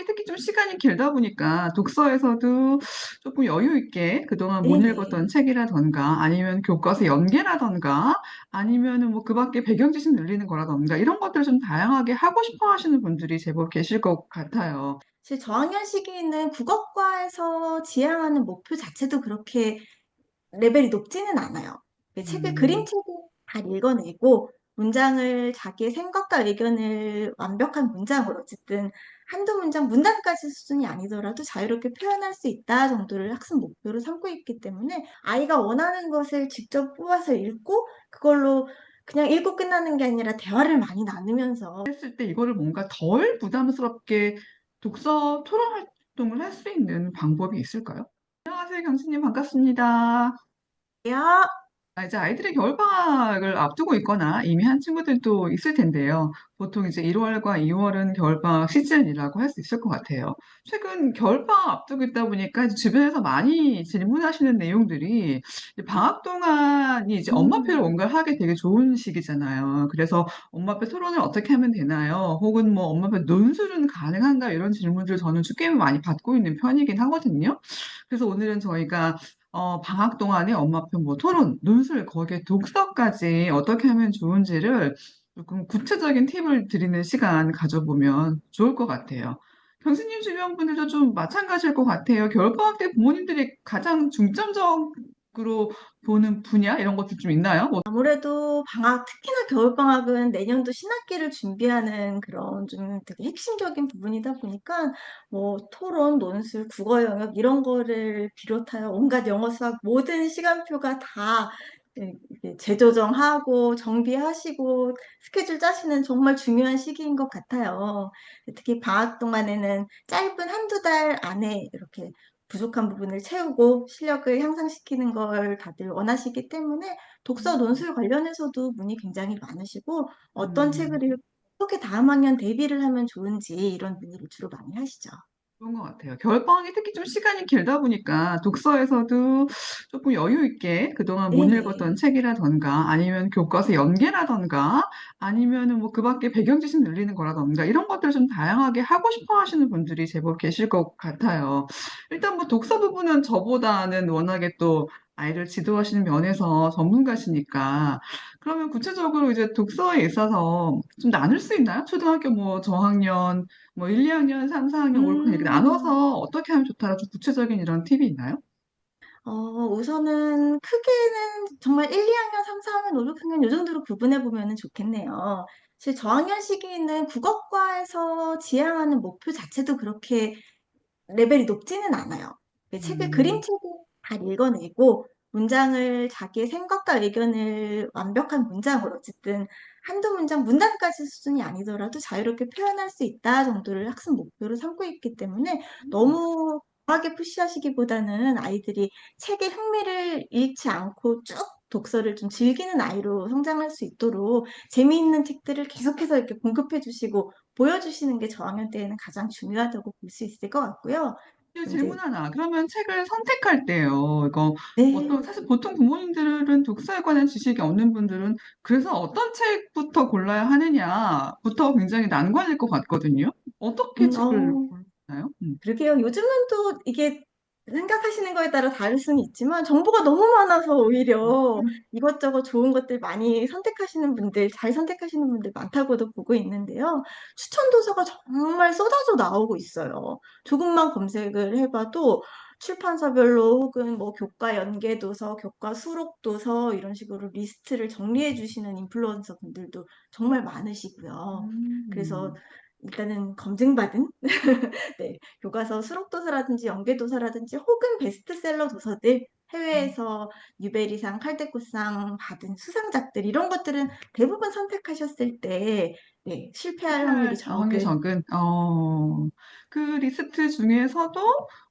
특히 좀 시간이 길다 보니까 독서에서도 조금 여유 있게 그동안 못 읽었던 네네. 책이라던가 아니면 교과서 연계라던가 아니면은 뭐 그 밖에 배경 지식 늘리는 거라던가 이런 것들을 좀 다양하게 하고 싶어 하시는 분들이 제법 계실 것 같아요. 제 저학년 시기에는 국어과에서 지향하는 목표 자체도 그렇게 레벨이 높지는 않아요. 그 책을 음, 그림책을 잘 읽어내고 문장을 자기의 생각과 의견을 완벽한 문장으로 어쨌든 한두 문장 문단까지 수준이 아니더라도 자유롭게 표현할 수 있다 정도를 학습 목표로 삼고 있기 때문에 아이가 원하는 것을 직접 뽑아서 읽고 그걸로 그냥 읽고 끝나는 게 아니라 대화를 많이 나누면서 했을 때 이거를 뭔가 덜 부담스럽게 독서 토론 활동을 할 수 있는 방법이 있을까요? 안녕하세요, 경수님 반갑습니다. 야, 이제 아이들의 겨울방학을 앞두고 있거나 이미 한 친구들도 있을 텐데요. 보통 이제 1월과 2월은 겨울방학 시즌이라고 할 수 있을 것 같아요. 최근 겨울방학 앞두고 있다 보니까 이제 주변에서 많이 질문하시는 내용들이 이제 방학 동안이 이제 엄마표를 음, 뭔가 하기 되게 좋은 시기잖아요. 그래서 엄마표 토론을 어떻게 하면 되나요? 혹은 뭐 엄마표 논술은 가능한가? 이런 질문들을 저는 꽤 많이 받고 있는 편이긴 하거든요. 그래서 오늘은 저희가 방학 동안에 엄마표 뭐 토론, 논술, 거기에 독서까지 어떻게 하면 좋은지를 조금 구체적인 팁을 드리는 시간 가져보면 좋을 것 같아요. 교수님 주변 분들도 좀 마찬가지일 것 같아요. 겨울방학 때 부모님들이 가장 중점적으로 보는 분야 이런 것들 좀 있나요? 뭐 아무래도 방학, 특히나 겨울방학은 내년도 신학기를 준비하는 그런 좀 되게 핵심적인 부분이다 보니까 뭐 토론, 논술, 국어 영역 이런 거를 비롯하여 온갖 영어, 수학 모든 시간표가 다 이렇게 재조정하고 정비하시고 스케줄 짜시는 정말 중요한 시기인 것 같아요. 특히 방학 동안에는 짧은 한두 달 안에 이렇게 부족한 부분을 채우고 실력을 향상시키는 걸 다들 원하시기 때문에 독서 논술 관련해서도 문의 굉장히 많으시고 어떤 음, 책을 읽고 어떻게 다음 학년 대비를 하면 좋은지 이런 문의를 주로 많이 하시죠. 그런 것 같아요. 겨울방학이 특히 좀 시간이 길다 보니까 독서에서도 조금 여유 있게 그동안 못 읽었던 네네. 책이라던가 아니면 교과서 연계라던가 아니면은 뭐 그 밖에 배경 지식 늘리는 거라던가 이런 것들을 좀 다양하게 하고 싶어 하시는 분들이 제법 계실 것 같아요. 일단 뭐 독서 부분은 저보다는 워낙에 또 아이를 지도하시는 면에서 전문가시니까 그러면 구체적으로 이제 독서에 있어서 좀 나눌 수 있나요? 초등학교 뭐 저학년 뭐 1, 2학년, 3, 4학년, 5, 6학년 이렇게 음, 나눠서 어떻게 하면 좋다. 좀 구체적인 이런 팁이 있나요? 우선은 크게는 정말 1, 2학년, 3, 4학년, 5, 6학년 이 정도로 구분해 보면 좋겠네요. 사실 저학년 시기에는 국어과에서 지향하는 목표 자체도 그렇게 레벨이 높지는 않아요. 그 책을 음, 그림책을 잘 읽어내고 문장을 자기의 생각과 의견을 완벽한 문장으로 어쨌든 한두 문장 문단까지 수준이 아니더라도 자유롭게 표현할 수 있다 정도를 학습 목표로 삼고 있기 때문에 너무 과하게 푸시하시기보다는 아이들이 책에 흥미를 잃지 않고 쭉 독서를 좀 즐기는 아이로 성장할 수 있도록 재미있는 책들을 계속해서 이렇게 공급해 주시고 보여주시는 게 저학년 때에는 가장 중요하다고 볼 수 있을 것 같고요. 질문 이제 하나. 그러면 책을 선택할 때요. 이거 네, 사실 보통 부모님들은 독서에 관한 지식이 없는 분들은 그래서 어떤 책부터 골라야 하느냐부터 굉장히 난관일 것 같거든요. 어떻게 음, 책을 어, 골라요? 그러게요. 요즘은 또 이게 생각하시는 거에 따라 다를 수는 있지만 정보가 너무 많아서 오히려 이것저것 좋은 것들 많이 선택하시는 분들, 잘 선택하시는 분들 많다고도 보고 있는데요. 추천 도서가 정말 쏟아져 나오고 있어요. 조금만 검색을 해봐도 출판사별로 혹은 뭐 교과 연계 도서, 교과 수록 도서 이런 식으로 리스트를 정리해 주시는 인플루언서 분들도 정말 많으시고요. 그래서 음, 일단은 검증받은 네, 교과서 수록도서라든지 연계도서라든지 혹은 베스트셀러 도서들 해외에서 뉴베리상, 칼데코상 받은 수상작들 이런 것들은 대부분 선택하셨을 때 네, 실패할 확률이 실패할 확률이 적은 적은, 그 리스트 중에서도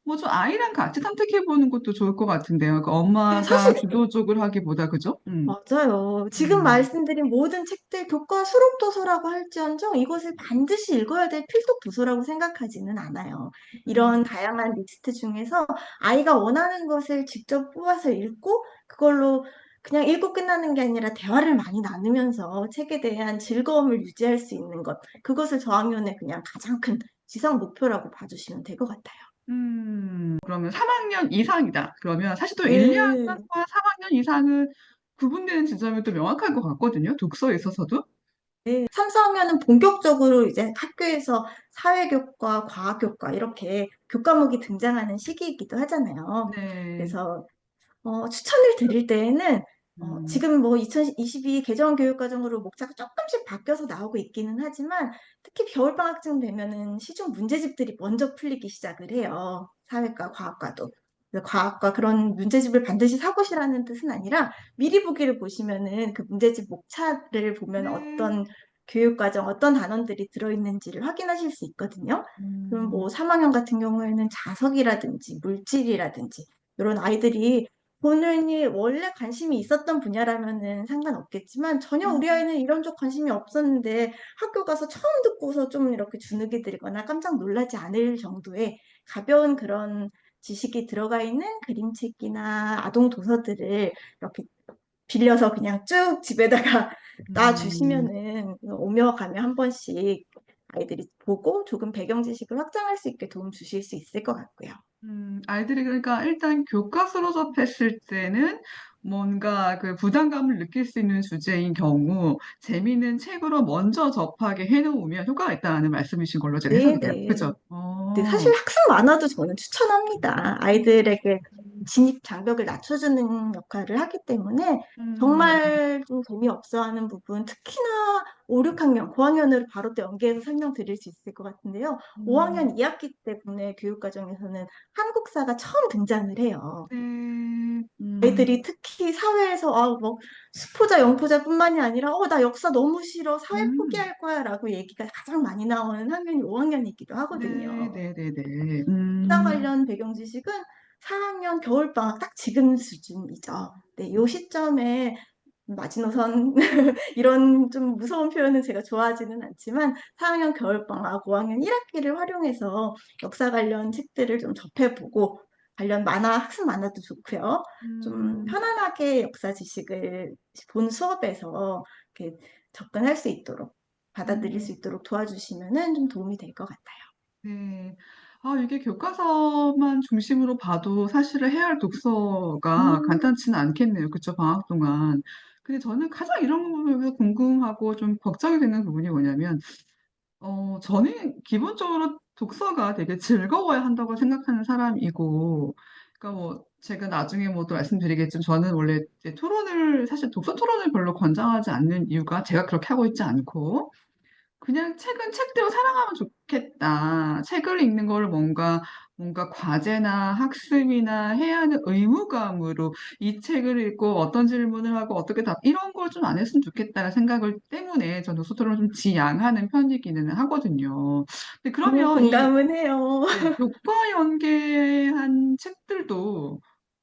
뭐 좀 아이랑 같이 선택해 보는 것도 좋을 것 같은데요. 그 네, 엄마가 사실 주도적으로 하기보다, 그죠? 맞아요. 지금 음, 말씀드린 모든 책들 교과 수록 도서라고 할지언정 이것을 반드시 읽어야 될 필독 도서라고 생각하지는 않아요. 음, 이런 다양한 리스트 중에서 아이가 원하는 것을 직접 뽑아서 읽고 그걸로 그냥 읽고 끝나는 게 아니라 대화를 많이 나누면서 책에 대한 즐거움을 유지할 수 있는 것. 그것을 저학년의 그냥 가장 큰 지상 목표라고 봐주시면 될 것 같아요. 그러면 3학년 이상이다. 그러면 사실 또 1, 네. 2학년과 3학년 이상은 구분되는 지점이 또 명확할 것 같거든요. 독서에 있어서도. 네. 3, 4학년은 본격적으로 이제 학교에서 사회교과, 과학교과 이렇게 교과목이 등장하는 시기이기도 하잖아요. 네. 그래서 추천을 드릴 때에는 음, 지금 뭐 2022 개정교육과정으로 목차가 조금씩 바뀌어서 나오고 있기는 하지만 특히 겨울방학쯤 되면은 시중 문제집들이 먼저 풀리기 시작을 해요. 사회과, 과학과도. 그래서 과학과 그런 문제집을 반드시 사보시라는 뜻은 아니라 미리 보기를 보시면은 그 문제집 목차를 보면 네. 어떤 교육과정, 어떤 단원들이 들어있는지를 확인하실 수 있거든요. 그럼 음, 뭐 3학년 같은 경우에는 자석이라든지 물질이라든지 이런 아이들이 본인이 원래 관심이 있었던 분야라면은 상관없겠지만 전혀 우리 음, 아이는 이런 쪽 관심이 없었는데 학교 가서 처음 듣고서 좀 이렇게 주눅이 들거나 깜짝 놀라지 않을 정도의 가벼운 그런 지식이 들어가 있는 그림책이나 아동 도서들을 이렇게 빌려서 그냥 쭉 집에다가 음. 놔주시면은 오며 가며 한 번씩 아이들이 보고 조금 배경 지식을 확장할 수 있게 도움 주실 수 있을 것 같고요. 아이들이 그러니까 일단 교과서로 접했을 때는 뭔가 그 부담감을 느낄 수 있는 주제인 경우 재미있는 책으로 먼저 접하게 해놓으면 효과가 있다는 말씀이신 걸로 제가 해석이 돼요. 네네. 그죠? 네, 사실 학습 만화도 저는 추천합니다. 아이들에게 진입 장벽을 낮춰주는 역할을 하기 때문에 음, 정말 좀 재미없어 하는 부분, 특히나 5, 6학년, 고학년으로 바로 또 연계해서 설명드릴 수 있을 것 같은데요. 5학년 음, 2학기 때 국내 교육과정에서는 한국사가 처음 등장을 해요. 네, 아이들이 특히 사회에서 뭐 수포자, 영포자뿐만이 아니라 나 역사 너무 싫어, 사회 음, 포기할 거야라고 얘기가 가장 많이 나오는 학년이 5학년이기도 네, 하거든요. 네, 네, 네, 역사 관련 배경 지식은 4학년 겨울방학 딱 지금 수준이죠. 네, 요 시점에 마지노선 이런 좀 무서운 표현은 제가 좋아하지는 않지만 4학년 겨울방학, 5학년 1학기를 활용해서 역사 관련 책들을 좀 접해보고 관련 만화, 학습 만화도 좋고요. 좀 음, 편안하게 역사 지식을 본 수업에서 이렇게 접근할 수 있도록 받아들일 수 음. 있도록 도와주시면 좀 도움이 될 것 같아요. 네. 이게 교과서만 중심으로 봐도 사실은 해야 할 독서가 음, 간단치는 않겠네요. 그쵸, 방학 동안. 근데 저는 가장 이런 부분에서 궁금하고 좀 걱정이 되는 부분이 뭐냐면, 저는 기본적으로 독서가 되게 즐거워야 한다고 생각하는 사람이고, 그러니까 뭐, 제가 나중에 뭐 또 말씀드리겠지만, 저는 원래 이제 사실 독서 토론을 별로 권장하지 않는 이유가 제가 그렇게 하고 있지 않고, 그냥 책은 책대로 살아가면 좋겠다. 책을 읽는 걸 뭔가 과제나 학습이나 해야 하는 의무감으로 이 책을 읽고 어떤 질문을 하고 어떻게 이런 걸 좀 안 했으면 좋겠다는 생각을 때문에 저는 소설을 좀 지양하는 편이기는 하거든요. 근데 그러면 공감은 해요. 네, 교과 연계한 책들도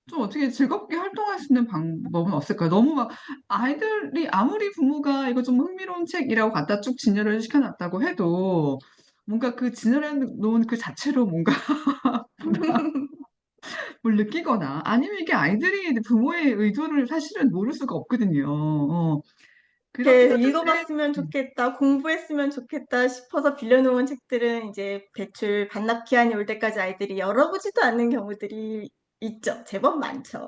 좀 어떻게 즐겁게 활동할 수 있는 방법은 없을까요? 너무 막 아이들이 아무리 부모가 이거 좀 흥미로운 책이라고 갖다 쭉 진열을 시켜놨다고 해도 뭔가 그 진열해 놓은 그 자체로 뭔가 뭘 느끼거나 아니면 이게 아이들이 부모의 의도를 사실은 모를 수가 없거든요. 그렇게 이렇게 했을 때 읽어봤으면 좋겠다, 공부했으면 좋겠다 싶어서 빌려놓은 책들은 이제 배출 반납 기한이 올 때까지 아이들이 열어보지도 않는 경우들이 있죠. 제법 많죠.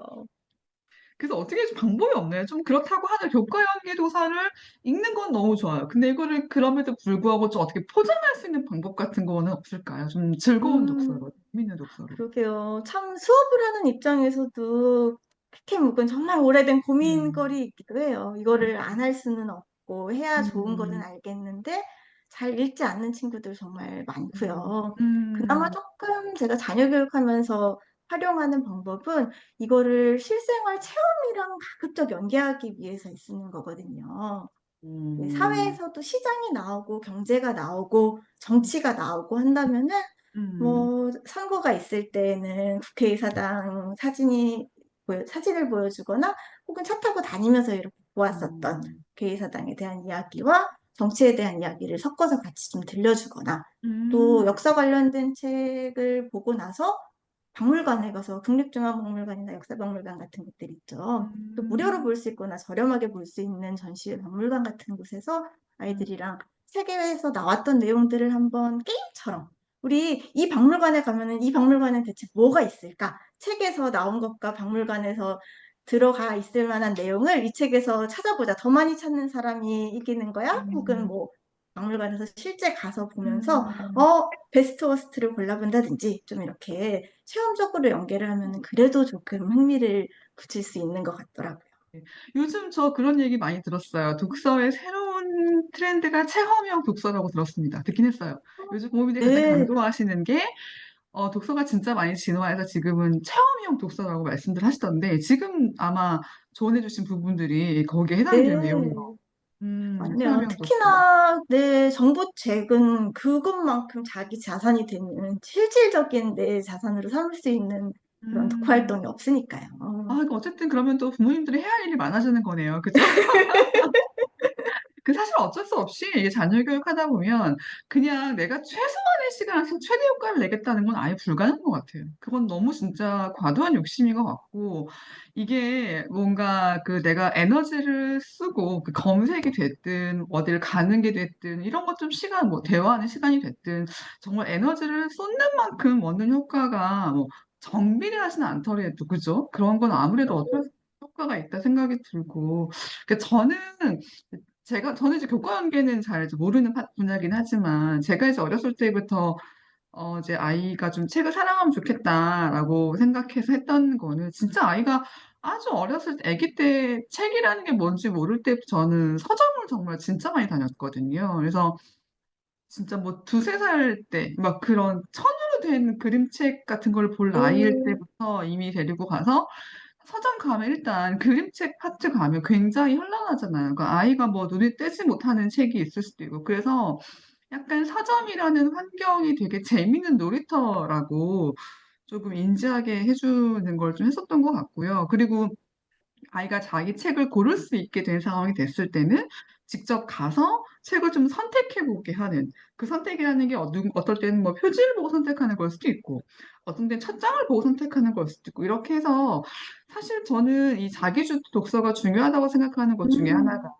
그래서 어떻게 좀 방법이 없나요? 좀 그렇다고 하는 교과 연계 도서를 읽는 건 너무 좋아요. 근데 이거를 그럼에도 불구하고 좀 어떻게 포장할 수 있는 방법 같은 거는 없을까요? 좀 즐거운 음, 독서로, 재밌는 독서로. 그러게요. 참 수업을 하는 입장에서도 피켓묵은 정말 오래된 음, 고민거리이기도 해요. 음, 이거를 안 할 수는 없고 해야 좋은 거는 음, 알겠는데 잘 읽지 않는 친구들 정말 음, 많고요. 그나마 음, 조금 제가 자녀 교육하면서 활용하는 방법은 이거를 실생활 체험이랑 가급적 연계하기 위해서 쓰는 거거든요. 네, 음, 사회에서도 시장이 나오고 경제가 나오고 정치가 나오고 한다면은 음, 뭐 선거가 있을 때는 국회의사당 사진을 보여주거나 혹은 차 타고 다니면서 이렇게 보았었던 음, 국회의사당에 대한 이야기와 정치에 대한 이야기를 섞어서 같이 좀 들려주거나 또 음, 역사 관련된 책을 보고 나서 박물관에 가서 국립중앙박물관이나 역사박물관 같은 곳들 있죠. 또 무료로 음, 볼 수 있거나 저렴하게 볼 수 있는 전시 박물관 같은 곳에서 음, 아이들이랑 세계에서 나왔던 내용들을 한번 게임처럼 우리 이 박물관에 가면은 이 박물관엔 대체 뭐가 있을까? 책에서 나온 것과 박물관에서 들어가 있을 만한 내용을 이 책에서 찾아보자. 더 많이 찾는 사람이 이기는 거야? 혹은 음, 뭐 박물관에서 실제 가서 보면서 음. 베스트 워스트를 골라본다든지 좀 이렇게 체험적으로 연계를 하면 그래도 조금 흥미를 붙일 수 있는 것 같더라고요. 요즘 저 그런 얘기 많이 들었어요. 독서의 새로운 트렌드가 체험형 독서라고 들었습니다. 듣긴 했어요. 요즘 부모님들이 가장 네, 강조하시는 게 독서가 진짜 많이 진화해서 지금은 체험형 독서라고 말씀들 하시던데 지금 아마 조언해주신 부분들이 거기에 해당이 되는 내용이에요. 네. 맞네요. 체험형 독서. 특히나 내 정보책은 그것만큼 자기 자산이 되는 실질적인 내 자산으로 삼을 수 있는 그런 독후 음, 활동이 없으니까요. 그러니까 어쨌든 그러면 또 부모님들이 해야 할 일이 많아지는 거네요. 그죠? 그 사실 어쩔 수 없이 이게 자녀 교육하다 보면 그냥 내가 최소한의 시간에서 최대 효과를 내겠다는 건 아예 불가능한 것 같아요. 그건 너무 진짜 과도한 욕심인 것 같고 이게 뭔가 그 내가 에너지를 쓰고 그 검색이 됐든 어딜 가는 게 됐든 이런 것 좀 시간 뭐 대화하는 시간이 됐든 정말 에너지를 쏟는 만큼 얻는 효과가 뭐 정비례하지는 않더라도 그죠? 그런 건 아무래도 어쩔 수 없이 효과가 있다 생각이 들고 저는 저는 이제 교과 관계는 잘 이제 모르는 분야긴 하지만, 제가 이제 어렸을 때부터, 이제 아이가 좀 책을 사랑하면 좋겠다라고 생각해서 했던 거는, 진짜 아이가 아주 어렸을 때, 아기 때 책이라는 게 뭔지 모를 때부터 저는 서점을 정말 진짜 많이 다녔거든요. 그래서 진짜 뭐 두세 살 때, 막 그런 천으로 된 그림책 같은 걸 볼 나이일 네. 때부터 이미 데리고 가서 서점 가면 일단 그림책 파트 가면 굉장히 현란하잖아요. 그러니까 아이가 뭐 눈에 띄지 못하는 책이 있을 수도 있고. 그래서 약간 서점이라는 환경이 되게 재밌는 놀이터라고 조금 인지하게 해주는 걸 좀 했었던 것 같고요. 그리고 아이가 자기 책을 고를 수 있게 된 상황이 됐을 때는 직접 가서 책을 좀 선택해보게 하는 그 선택이라는 게 어떨 때는 뭐 표지를 보고 선택하는 걸 수도 있고 어떤 때는 첫 장을 보고 선택하는 걸 수도 있고 이렇게 해서 사실 저는 이 자기주도 독서가 중요하다고 생각하는 것 중에 하나가 음,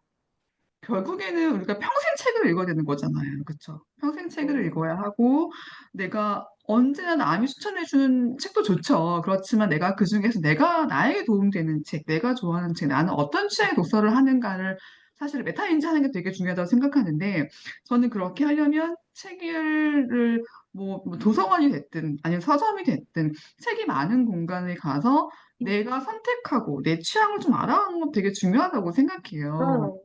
결국에는 우리가 평생 책을 읽어야 되는 거잖아요. 그렇죠? 평생 책을 읽어야 하고 내가 언제나 남이 추천해주는 책도 좋죠. 그렇지만 내가 그중에서 내가 나에게 도움되는 책, 내가 좋아하는 책, 나는 어떤 취향의 독서를 하는가를 사실 메타 인지하는 게 되게 중요하다고 생각하는데 저는 그렇게 하려면 책을 뭐 도서관이 됐든 아니면 서점이 됐든 책이 많은 공간에 가서 내가 선택하고 내 취향을 좀 알아가는 건 되게 중요하다고 생각해요. 맞아요.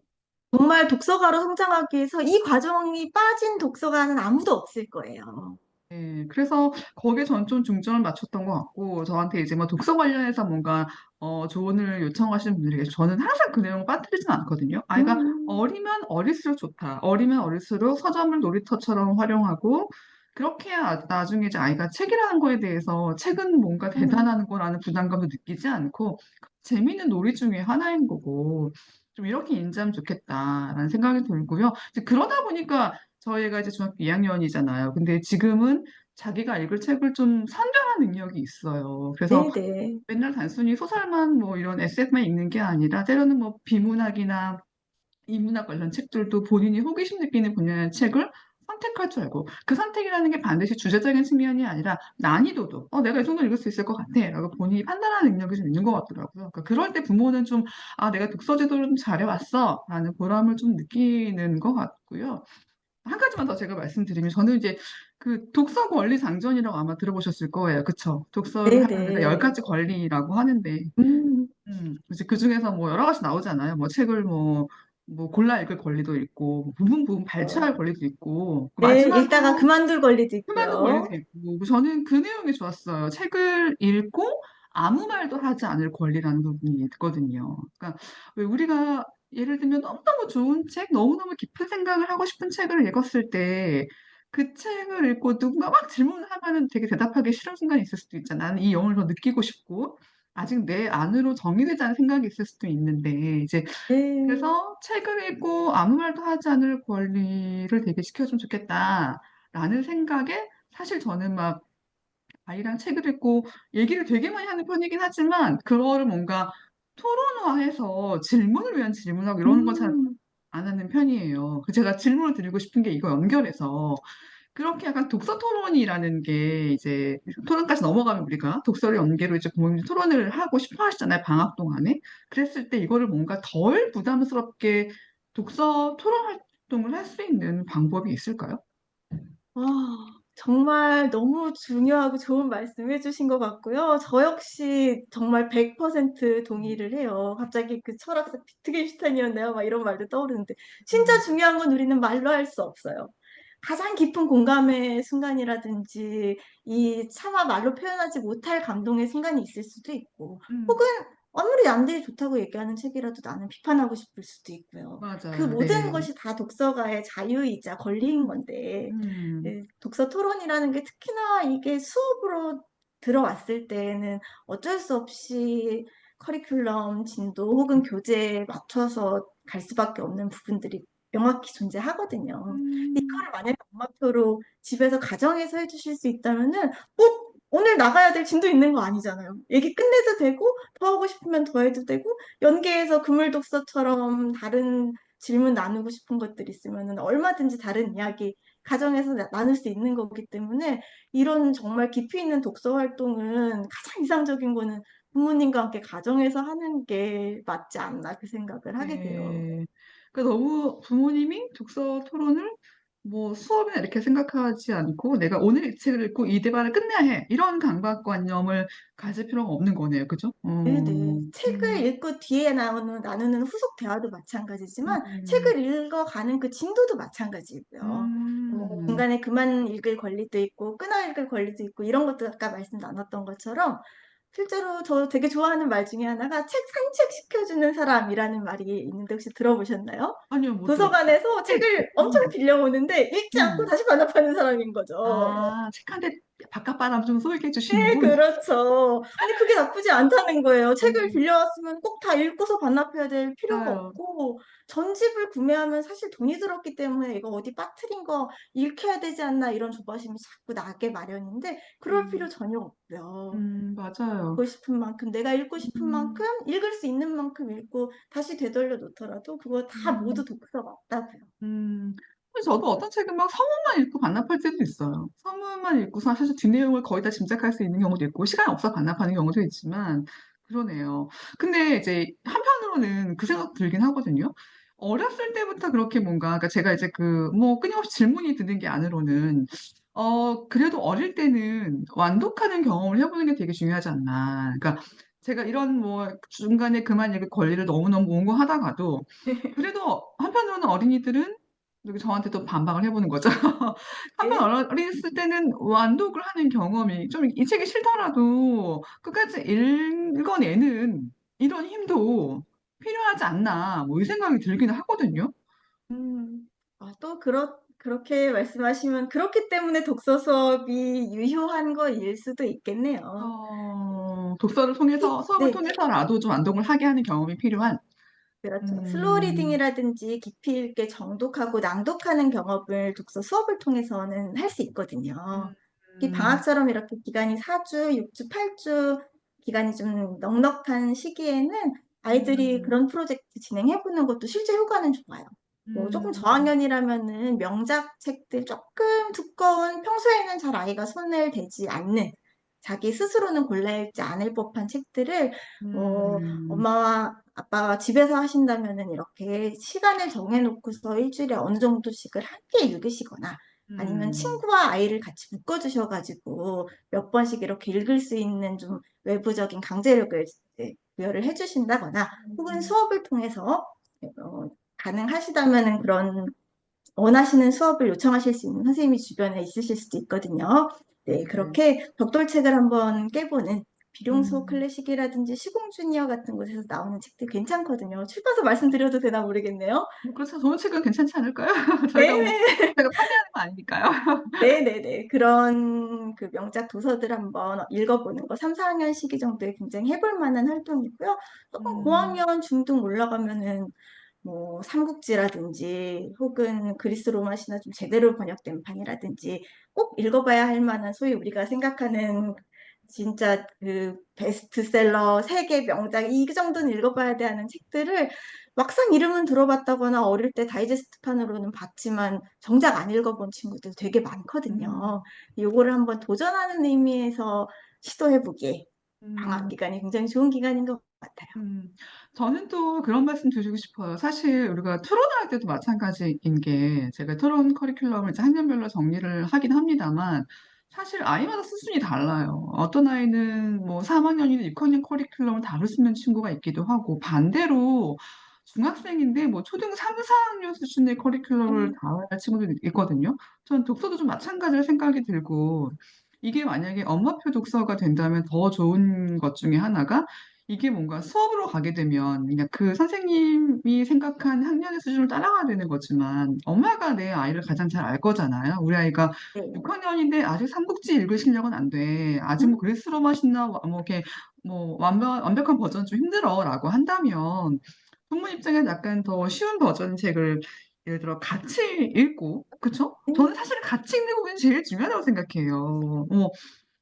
정말 독서가로 성장하기 위해서 이 과정이 빠진 독서가는 아무도 없을 거예요. 네, 그래서 거기에 전 좀 중점을 맞췄던 것 같고, 저한테 이제 뭐 독서 관련해서 뭔가, 조언을 요청하시는 분들이 계세요. 저는 항상 그 내용을 빠뜨리진 않거든요. 아이가 음, 어리면 어릴수록 좋다. 어리면 어릴수록 서점을 놀이터처럼 활용하고, 그렇게 해야 나중에 이제 아이가 책이라는 거에 대해서 책은 뭔가 음, 대단한 거라는 부담감도 느끼지 않고, 재미있는 놀이 중에 하나인 거고, 좀 이렇게 인지하면 좋겠다라는 생각이 들고요. 이제 그러다 보니까 저희가 이제 중학교 2학년이잖아요. 근데 지금은 자기가 읽을 책을 좀 선별한 능력이 있어요. 그래서 네네. 맨날 단순히 소설만 뭐 이런 SF만 읽는 게 아니라 때로는 뭐 비문학이나 인문학 관련 책들도 본인이 호기심 느끼는 분야의 책을 선택할 줄 알고 그 선택이라는 게 반드시 주제적인 측면이 아니라 난이도도 내가 이 정도 읽을 수 있을 것 같아 라고 본인이 판단하는 능력이 좀 있는 것 같더라고요. 그러니까 그럴 때 부모는 좀 내가 독서 제도를 좀 잘해왔어 라는 보람을 좀 느끼는 것 같고요. 한 가지만 더 제가 말씀드리면 저는 이제 그 독서 권리 장전이라고 아마 들어보셨을 거예요. 그쵸? 독서를 하면 우리가 열 네네. 가지 권리라고 하는데 음, 이제 그 중에서 뭐 여러 가지 나오잖아요. 뭐 책을 뭐 골라 읽을 권리도 있고 뭐 부분 부분 발췌할 권리도 있고 그 네, 읽다가 마지막으로 그만둘 권리도 그만둔 권리도 있고요. 있고 저는 그 내용이 좋았어요. 책을 읽고 아무 말도 하지 않을 권리라는 부분이 있거든요. 그러니까 왜 우리가 예를 들면 너무너무 좋은 책, 너무너무 깊은 생각을 하고 싶은 책을 읽었을 때 그 책을 읽고 누군가 막 질문을 하면은 되게 대답하기 싫은 순간이 있을 수도 있잖아. 나는 이 영혼을 더 느끼고 싶고 아직 내 안으로 정리되지 않은 생각이 있을 수도 있는데 이제 네. 그래서 책을 읽고 아무 말도 하지 않을 권리를 되게 지켜주면 좋겠다라는 생각에 사실 저는 막 아이랑 책을 읽고 얘기를 되게 많이 하는 편이긴 하지만 그거를 뭔가 토론화해서 질문을 위한 질문하고 이러는 건 잘 음, 안 하는 편이에요. 제가 질문을 드리고 싶은 게 이거 연결해서 그렇게 약간 독서 토론이라는 게 이제 토론까지 넘어가면 우리가 독서를 연계로 이제 부모님이 토론을 하고 싶어 하시잖아요. 방학 동안에. 그랬을 때 이거를 뭔가 덜 부담스럽게 독서 토론 활동을 할 수 있는 방법이 있을까요? 아, 정말 너무 중요하고 좋은 말씀 해주신 것 같고요. 저 역시 정말 100% 동의를 해요. 갑자기 그 철학자 비트겐슈타인이었나요? 막 이런 말도 떠오르는데 진짜 음, 중요한 건 우리는 말로 할 수 없어요. 가장 깊은 공감의 순간이라든지 이 차마 말로 표현하지 못할 감동의 순간이 있을 수도 있고 음, 혹은 아무리 남들이 좋다고 얘기하는 책이라도 나는 비판하고 싶을 수도 있고요. 그 맞아요. 모든 네. 것이 다 독서가의 자유이자 권리인 건데 음, 독서 토론이라는 게 특히나 이게 수업으로 들어왔을 때에는 어쩔 수 없이 커리큘럼 진도 혹은 교재에 맞춰서 갈 수밖에 없는 부분들이 명확히 존재하거든요. 음, 이거를 만약에 엄마표로 집에서 가정에서 해주실 수 있다면은 뭐 오늘 나가야 될 짐도 있는 거 아니잖아요. 얘기 끝내도 되고 더 하고 싶으면 더 해도 되고 연계해서 그물 독서처럼 다른 질문 나누고 싶은 것들 있으면은 얼마든지 다른 이야기 가정에서 나눌 수 있는 거기 때문에 이런 정말 깊이 있는 독서 활동은 가장 이상적인 거는 부모님과 함께 가정에서 하는 게 맞지 않나 그 생각을 하게 돼요. 네. 그러니까 너무 부모님이 독서 토론을 뭐 수업이나 이렇게 생각하지 않고 내가 오늘 이 책을 읽고 이 대화를 끝내야 해. 이런 강박관념을 가질 필요가 없는 거네요. 그죠? 네네. 책을 읽고 뒤에 나누는 후속 대화도 마찬가지지만 음, 책을 읽어가는 그 진도도 마찬가지고요. 음. 중간에 그만 읽을 권리도 있고 끊어 읽을 권리도 있고 이런 것도 아까 말씀 나눴던 것처럼 실제로 저 되게 좋아하는 말 중에 하나가 책 산책시켜주는 사람이라는 말이 있는데 혹시 들어보셨나요? 아니요, 못 들어봤어요. 도서관에서 책을 엄청 빌려오는데 읽지 않고 음. 다시 반납하는 사람인 거죠. 아, 책 한 대 바깥바람 좀 쏘게 해주시는 네, 분. 그렇죠. 아니, 그게 나쁘지 않다는 거예요. 책을 음, 빌려왔으면 꼭 다 읽고서 반납해야 될 필요가 맞아요. 없고, 전집을 구매하면 사실 돈이 들었기 때문에 이거 어디 빠뜨린 거 읽혀야 되지 않나 이런 조바심이 자꾸 나게 마련인데, 그럴 필요 음, 전혀 없고요. 맞아요. 읽고 싶은 만큼, 내가 읽고 싶은 음, 만큼, 읽을 수 있는 만큼 읽고, 다시 되돌려 놓더라도 그거 다 모두 음. 독서 맞다고요. 음, 근데 저도 어떤 책은 막 서문만 읽고 반납할 때도 있어요. 서문만 읽고서 사실 뒷내용을 거의 다 짐작할 수 있는 경우도 있고, 시간이 없어 반납하는 경우도 있지만, 그러네요. 근데 이제 한편으로는 그 생각 들긴 하거든요. 어렸을 때부터 그렇게 뭔가, 그러니까 제가 이제 뭐 끊임없이 질문이 드는 게 안으로는, 그래도 어릴 때는 완독하는 경험을 해보는 게 되게 중요하지 않나. 그러니까 제가 이런 뭐 중간에 그만 읽을 권리를 너무너무 옹호하다가도, 그래도 한편으로는 어린이들은 여기 저한테 또 반박을 해보는 거죠. 한편 네. 어렸을 때는 완독을 하는 경험이 좀 이 책이 싫더라도 끝까지 읽어내는 이런 힘도 필요하지 않나 뭐 이 생각이 들기는 하거든요. 또 그렇게 말씀하시면 그렇기 때문에 독서 수업이 유효한 거일 수도 있겠네요. 독서를 통해서 수업을 네, 통해서라도 좀 완독을 하게 하는 경험이 필요한. 그렇죠. 슬로우 음, 리딩이라든지 깊이 읽게 정독하고 낭독하는 경험을 독서 수업을 통해서는 할 수 있거든요. 이 음, 방학처럼 이렇게 기간이 4주, 6주, 8주 기간이 좀 넉넉한 시기에는 아이들이 음, 그런 프로젝트 진행해보는 것도 실제 효과는 좋아요. 뭐 조금 음, 저학년이라면은 명작 책들 조금 두꺼운 평소에는 잘 아이가 손을 대지 않는 자기 스스로는 골라 읽지 않을 법한 책들을 뭐 음, 엄마와 아빠가 집에서 하신다면은 이렇게 시간을 정해놓고서 일주일에 어느 정도씩을 함께 읽으시거나 아니면 음, 친구와 아이를 같이 묶어주셔가지고 몇 번씩 이렇게 읽을 수 있는 좀 외부적인 강제력을 이제 부여를 해주신다거나 혹은 음, 수업을 통해서 가능하시다면은 그런 원하시는 수업을 요청하실 수 있는 선생님이 주변에 있으실 수도 있거든요. 네, 네. 그렇게 벽돌책을 한번 깨보는 비룡소 음. 클래식이라든지 시공주니어 같은 곳에서 나오는 책들 괜찮거든요. 출판사 말씀드려도 되나 모르겠네요. 뭐 그렇죠. 좋은 책은 괜찮지 않을까요? 저희가 뭐, 네네. 저희가 판매하는 거 아니니까요. 네네네. 그런 그 명작 도서들 한번 읽어보는 거 3, 4학년 시기 정도에 굉장히 해볼 만한 활동이고요. 조금 음, 고학년 중등 올라가면은 뭐 삼국지라든지 혹은 그리스 로마 신화 좀 제대로 번역된 판이라든지 꼭 읽어봐야 할 만한 소위 우리가 생각하는 진짜 그 베스트셀러 세계 명작 이 정도는 읽어봐야 돼 하는 책들을 막상 이름은 들어봤다거나 어릴 때 다이제스트판으로는 봤지만 정작 안 읽어본 친구들 되게 많거든요. 음, 요거를 한번 도전하는 의미에서 시도해보기에 방학 음. 기간이 굉장히 좋은 기간인 것 같아요. 음, 저는 또 그런 말씀 드리고 싶어요. 사실 우리가 토론할 때도 마찬가지인 게 제가 토론 커리큘럼을 이제 학년별로 정리를 하긴 합니다만 사실 아이마다 수준이 달라요. 어떤 아이는 뭐 3학년이나 6학년 커리큘럼을 다룰 수 있는 친구가 있기도 하고 반대로 중학생인데 뭐 초등 3, 4학년 수준의 커리큘럼을 음, 다뤄야 할 친구도 있거든요. 전 독서도 좀 마찬가지로 생각이 들고 이게 만약에 엄마표 독서가 된다면 더 좋은 것 중에 하나가 이게 뭔가 수업으로 가게 되면 그냥 그 선생님이 생각한 학년의 수준을 따라가야 되는 거지만 엄마가 내 아이를 가장 잘 알 거잖아요. 우리 아이가 네. 6학년인데 아직 삼국지 읽을 실력은 안 돼. 아직 음, 뭐 그리스로만 신나 뭐 이렇게 뭐 완벽한 버전 좀 힘들어라고 한다면 부모 입장에서 약간 더 쉬운 버전 책을 예를 들어 같이 읽고 그쵸? 저는 사실 같이 읽는 부분이 제일 중요하다고 생각해요.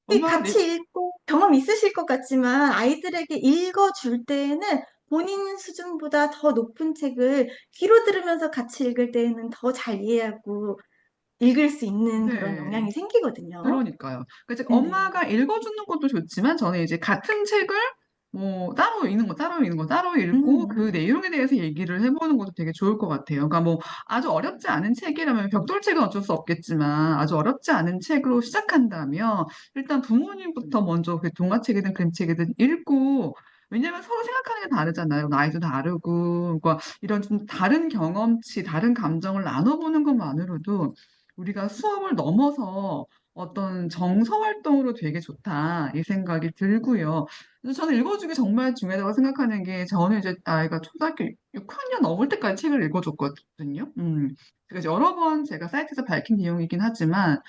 엄마가 내 같이 읽고 경험 있으실 것 같지만 아이들에게 읽어줄 때에는 본인 수준보다 더 높은 책을 귀로 들으면서 같이 읽을 때에는 더 잘 이해하고 읽을 수 있는 그런 네. 역량이 생기거든요. 그러니까요. 그러니까 이제 네네. 엄마가 읽어주는 것도 좋지만 저는 이제 같은 책을 뭐 따로 읽는 거, 따로 읽는 거, 따로 읽고 그 음, 내용에 대해서 얘기를 해보는 것도 되게 좋을 것 같아요. 그러니까 뭐 아주 어렵지 않은 책이라면 벽돌책은 어쩔 수 없겠지만 아주 어렵지 않은 책으로 시작한다면 일단 부모님부터 먼저 그 동화책이든 그림책이든 읽고 왜냐면 서로 생각하는 게 다르잖아요. 나이도 다르고, 그러니까 이런 좀 다른 경험치, 다른 감정을 나눠보는 것만으로도 우리가 수업을 넘어서 어떤 정서 활동으로 되게 좋다 이 생각이 들고요. 그래서 저는 읽어주기 정말 중요하다고 생각하는 게 저는 이제 아이가 초등학교 6학년 넘을 때까지 책을 읽어줬거든요. 그래서 여러 번 제가 사이트에서 밝힌 내용이긴 하지만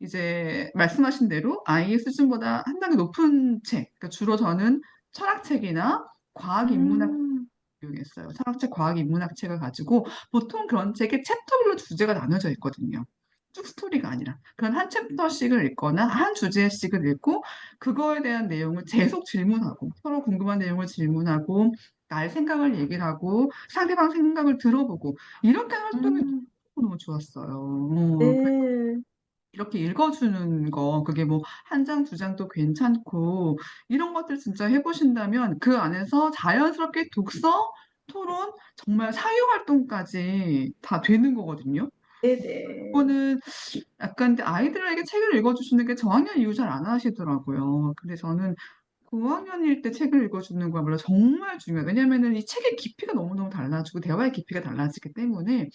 이제 말씀하신 대로 아이의 수준보다 한 단계 높은 책, 그러니까 주로 저는 철학책이나 과학 인문학 음, 이용했어요. 철학책, 과학 인문학 책을 가지고 보통 그런 책에 챕터별로 주제가 나눠져 있거든요. 쭉 스토리가 아니라 그런 한 챕터씩을 읽거나 한 주제씩을 읽고 그거에 대한 내용을 계속 질문하고 서로 궁금한 내용을 질문하고 나의 생각을 얘기를 하고 상대방 생각을 들어보고 이렇게 하는 활동이 음, 너무 좋았어요. 네, 이렇게 읽어주는 거, 그게 뭐 한 장, 두 장도 괜찮고, 이런 것들 진짜 해보신다면 그 안에서 자연스럽게 독서, 토론, 정말 사회활동까지 다 되는 거거든요. 네네. 그거는 약간 근데 아이들에게 책을 읽어주시는 게 저학년 이후 잘 안 하시더라고요. 근데 저는 고학년일 때 책을 읽어주는 거야말로 정말 중요해요. 왜냐면은 이 책의 깊이가 너무너무 달라지고 대화의 깊이가 달라지기 때문에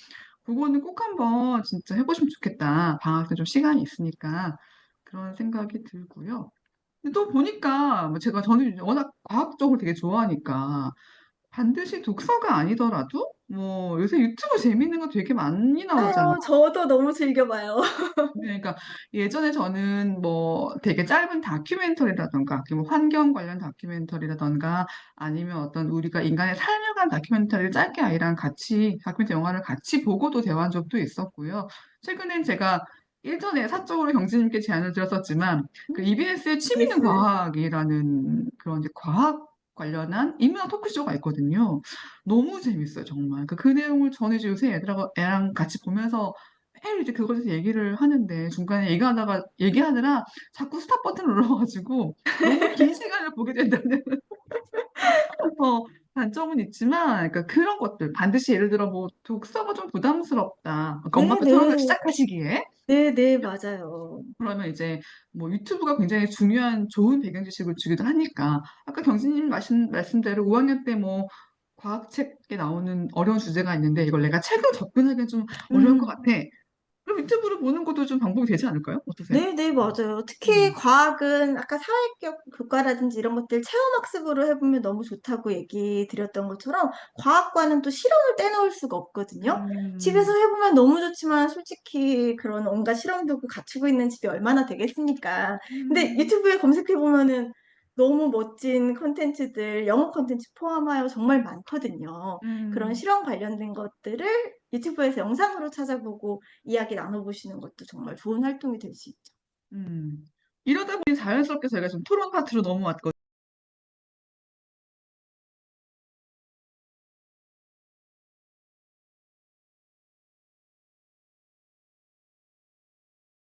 그거는 꼭 한번 진짜 해보시면 좋겠다. 방학 때 좀 시간이 있으니까 그런 생각이 들고요. 근데 또 보니까 뭐 저는 워낙 과학적으로 되게 좋아하니까 반드시 독서가 아니더라도 뭐 요새 유튜브 재밌는 거 되게 많이 나오잖아요. 맞아요. 저도 너무 즐겨봐요. 네, 그러니까 예전에 저는 뭐 되게 짧은 다큐멘터리라던가 뭐 환경 관련 다큐멘터리라던가 아니면 어떤 우리가 인간의 삶에 관한 다큐멘터리를 짧게 아이랑 같이 다큐멘터리 영화를 같이 보고도 대화한 적도 있었고요. 최근엔 제가 예전에 사적으로 경진님께 제안을 드렸었지만 그 EBS의 취미는 예스. 과학이라는 그런 이제 과학 관련한 인문학 토크쇼가 있거든요. 너무 재밌어요, 정말. 그 내용을 저는 이제 요새 애랑 같이 보면서 매일 이제 그것에 대해서 얘기를 하는데 중간에 얘기하느라 자꾸 스탑 버튼을 눌러가지고 너무 긴 시간을 보게 된다는 어, 단점은 있지만 그러니까 그런 것들 반드시 예를 들어 뭐 독서가 좀 부담스럽다. 그러니까 엄마 앞에 토론을 네네. 시작하시기에 네네, 맞아요. 그러면 이제 뭐 유튜브가 굉장히 중요한 좋은 배경 지식을 주기도 하니까 아까 경진님 말씀대로 5학년 때 뭐 과학책에 나오는 어려운 주제가 있는데 이걸 내가 책으로 접근하기는 좀 어려울 것 음. 같아. 그럼 유튜브로 보는 것도 좀 방법이 되지 않을까요? 어떠세요? 네네, 맞아요. 특히 음, 과학은 아까 사회적 교과라든지 이런 것들 체험학습으로 해보면 너무 좋다고 얘기 드렸던 것처럼 과학과는 또 실험을 떼놓을 수가 없거든요. 집에서 음, 해보면 너무 좋지만 솔직히 그런 온갖 실험 도구 갖추고 있는 집이 얼마나 되겠습니까? 근데 음, 유튜브에 검색해보면은 너무 멋진 컨텐츠들, 영어 컨텐츠 포함하여 정말 많거든요. 그런 음, 실험 관련된 것들을 유튜브에서 영상으로 찾아보고 이야기 나눠보시는 것도 정말 좋은 활동이 될 수 있죠. 이러다 보니 자연스럽게 저희가 좀 토론 파트로 넘어왔거든요.